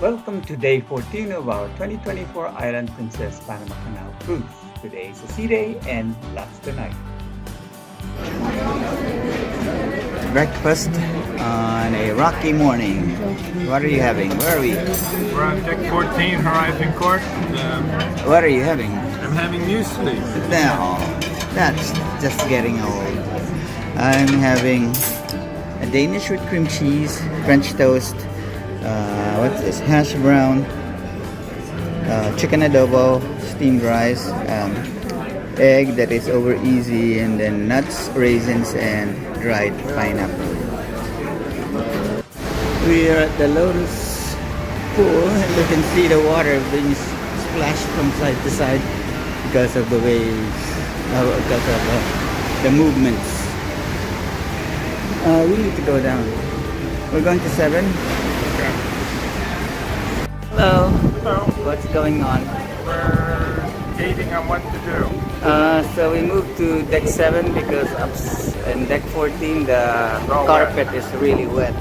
Welcome to day 14 of our 2024 Island Princess Panama Canal cruise. Today is a sea day and lobster night. Breakfast on a rocky morning. What are you having? Where are we? We're on deck 14, Horizon Court. What are you having? I'm having muesli. No, that's just getting old. I'm having a Danish with cream cheese, French toast, what's this? Hash brown, chicken adobo, steamed rice, egg that is over easy, and then nuts, raisins, and dried pineapple. We are at the Lotus pool, and you can see the water being splashed from side to side because of the waves, because of the movements. We need to go down. We're going to 7. Hello. Hello. What's going on? We're dating on what to do. So we moved to deck 7 because in deck 14 the carpet is really wet.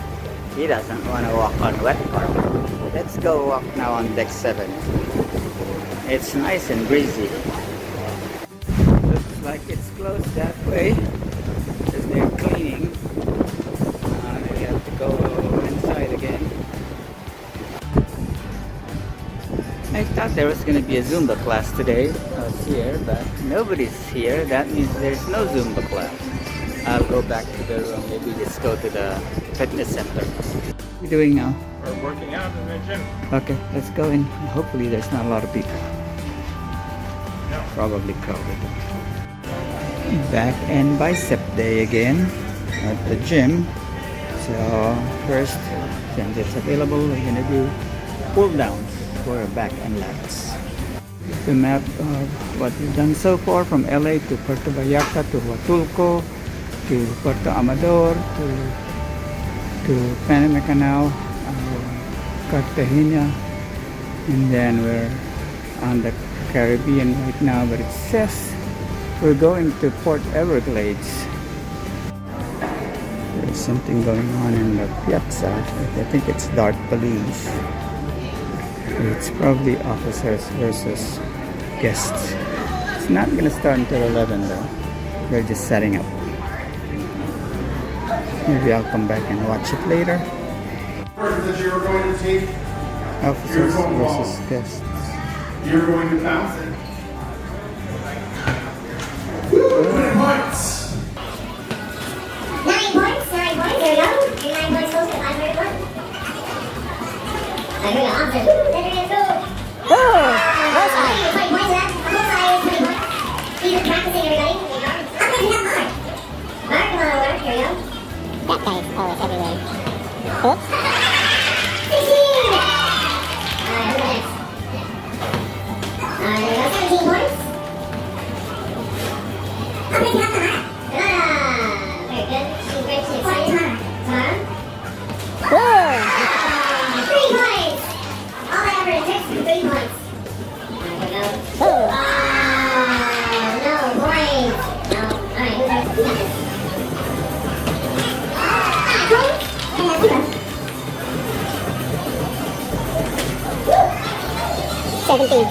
He doesn't want to walk on wet carpet. Let's go walk now on deck 7. It's nice and breezy. Looks like it's closed that way because they're cleaning. We have to go inside again. I thought there was going to be a Zumba class today. I was here, but nobody's here. That means there's no Zumba class. I'll go back to the room. Maybe just go to the fitness center. What are you doing now? We're working out in the gym. Okay, let's go in. Hopefully there's not a lot of people. No. Probably crowded. Back and bicep day again at the gym. So first, since it's available, we're going to do pull downs for back and lats. The map of what we've done so far from LA to Puerto Vallarta to Huatulco to Puerto Amador to Panama Canal, Cartagena, and then we're on the Caribbean right now, but it says we're going to Port Everglades. There's something going on in the piazza. I think it's dark balloons. It's probably officers versus guests. It's not going to start until 11 though. We're just setting up. Maybe I'll come back and watch it later. That you were going to take. Officers versus guests. You're going to bounce it. Woo! 9 points. 9 points. 9 points. There we go. And 9 points goes to 500 points. There we go. Awesome. There we go. Oh, that's nice. 20 points left. On both sides, 20 points. Keep it practicing, everybody. I'm going to do Mark. Mark, come on over. Here we go. That guy is always everywhere. Oops. 16. Alright, who's next? There we go. 17 points. I'm picking up the Mark. Very good. She's great. She's excited. Tomorrow. 3 points. All I ever takes is 3 points. There we go. No points. No. Alright, who's next? 17.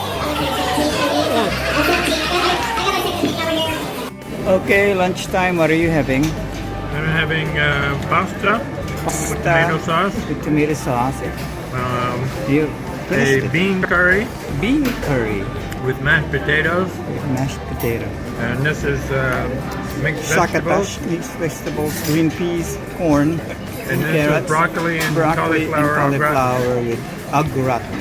okay, lunchtime. What are you having? I'm having pasta with tomato sauce, with tomato sauce. You a finished it. bean curry Bean curry with mashed potatoes, with mashed potato. and this is mixed vegetables. Sakatash, mixed vegetables, green peas, corn, And this carrots, is broccoli and broccoli cauliflower. and cauliflower with au gratin.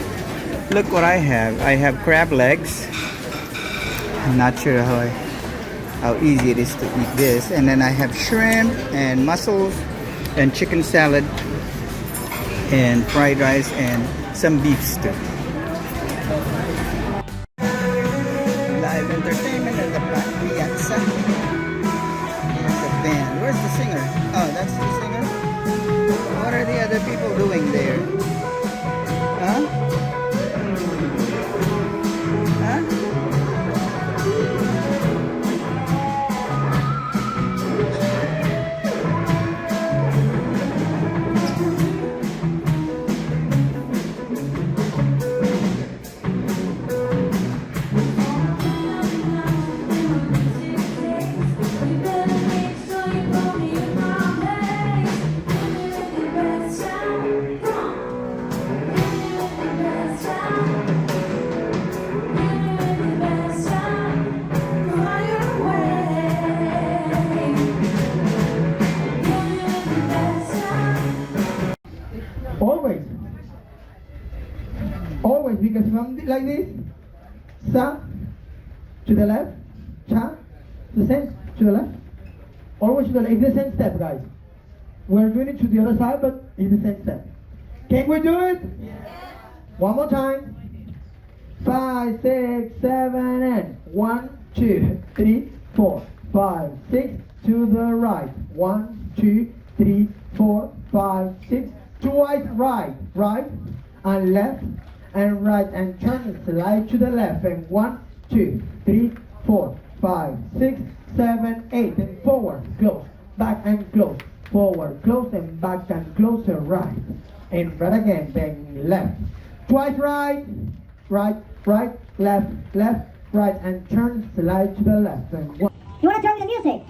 Look what I have. I have crab legs. I'm not sure how easy it is to eat this. And then I have shrimp and mussels and chicken salad and fried rice and some beef stew. Live entertainment at the piazza. The band. Where's the singer? Oh, that's the singer. What are the other people doing there? Huh? Huh? always, because if I'm like this, sa, to the left, cha, the same, to the left, always to the left. It's the same step, guys. We're doing it to the other side, but it's the same step. Can we do it? One more time. 5, 6, 7, and 1, 2, 3, 4, 5, 6, to the right. 1, 2, 3, 4, 5, 6, twice right, right, and left, and right, and turn and slide to the left, and 1, 2, 3, 4, 5, 6, 7, 8, and forward, close, back and close, forward, close, and back and close, and right, and right again, then left, twice right, right, right, left, left, right, and turn, slide to the left, and 1. You want to try with the music?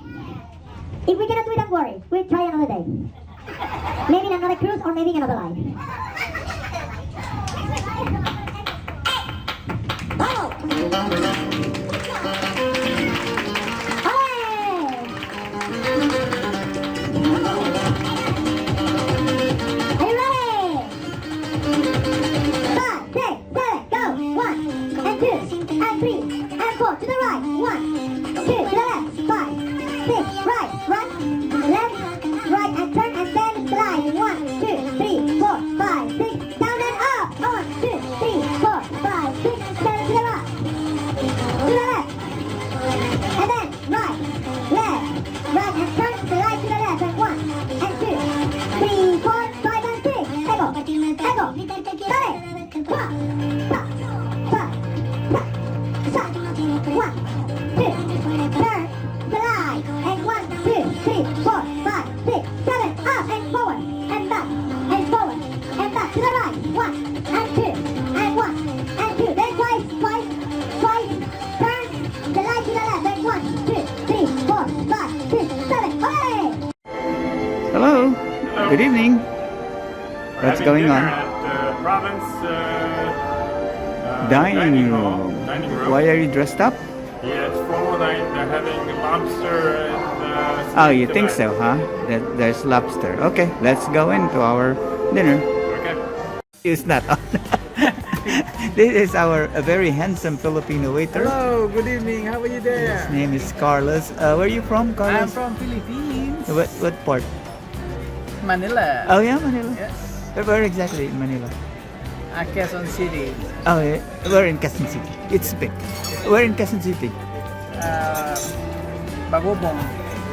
If we cannot do it, don't worry. We'll try another day. Maybe in another cruise or maybe in another life. Are you ready? 5, 6, 7, go! 1, and 2, and 3, and 4, to the right. 1, 2, to the left. 5, 6, right, left, right, and turn, and then slide. 1, 2, 3, 4, 5, 6, down and up. 1, 2, 3, 4, 5, 6, 7, to the right, to the left, and then right, and turn, slide to the left, and 1, and 2, 3, 4, 5, and 6. Echo, dale, 1, stop, stop, stop, 1, 2, turn, slide, and 1, 2, 3, 4, 5, 6, 7, up and forward, and back, to the right. 1, and 2, and 1, and 2, then twice, turn, slide to the left, and 1, 2, 3, 4, 5, 6, 7, hooray! Hello. Good evening. What's Having going dinner on? At Province Dining room. Dining room. Why are you dressed up? Yeah, it's formal night. They're having lobster and. Oh, you steak think tonight. so, huh? There's lobster. Okay, let's go into our dinner. Okay. It's not on. This is our a very handsome Filipino waiter. Hello, good evening. How are you there? His name is Carlos. Where are you from, I'm Carlos? from Philippines, What part? Manila. Oh yeah, Manila. Yes, Where exactly in Manila? Quezon City. Oh, yeah. We're in Quezon City. It's big. We're in Quezon City. Bagobong.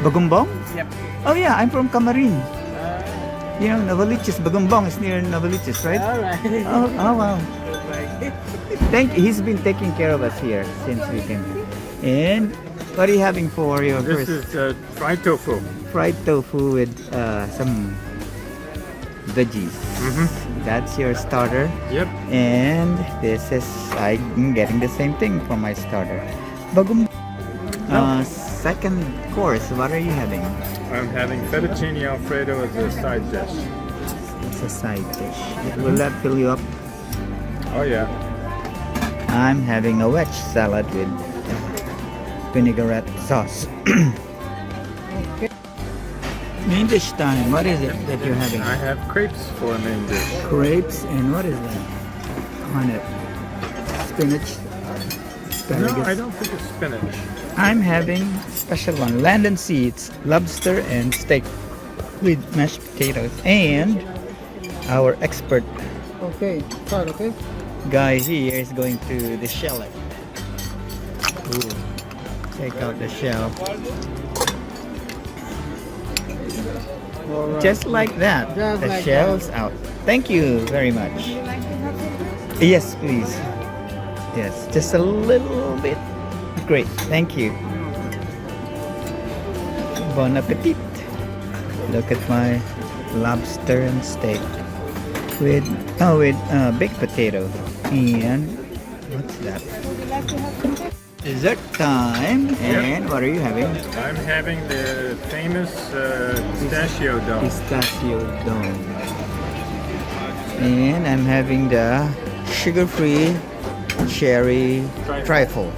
Bagumbong? Yep. Oh yeah, I'm from Camarin. You know, Novaliches. Bagumbong is near Novaliches, right? All right. Oh wow. He's been taking care of us here since we came here. And what are you having for your This first? is fried tofu. Fried tofu with some veggies. That's your starter. Yep. And this is, I'm getting the same thing for my starter. Bagum. Second course, what are you having? I'm having fettuccine alfredo as a side dish. It's a side dish. Will that fill you up? Oh yeah. I'm having a wedge salad with vinaigrette sauce. Main dish time. What is it that you're having? I have crepes for a main dish. Crepes and what is that on it? Spinach. No, Asparagus. I don't think it's spinach. I'm having special one, land and sea. It's lobster and steak with mashed potatoes. And our expert Okay, start, okay? guy here is going to the shell it. Ooh. Take out the shell. All right. Just like that. Just The like shell's out. Thank you very much. Yes, please. Yes, just a little bit. Great, thank you. Bon appetit. Look at my lobster and steak with baked potato and what's that? Dessert time. And what are you having? I'm having the famous pistachio dome. Pistachio dome. And I'm having the sugar-free cherry trifle.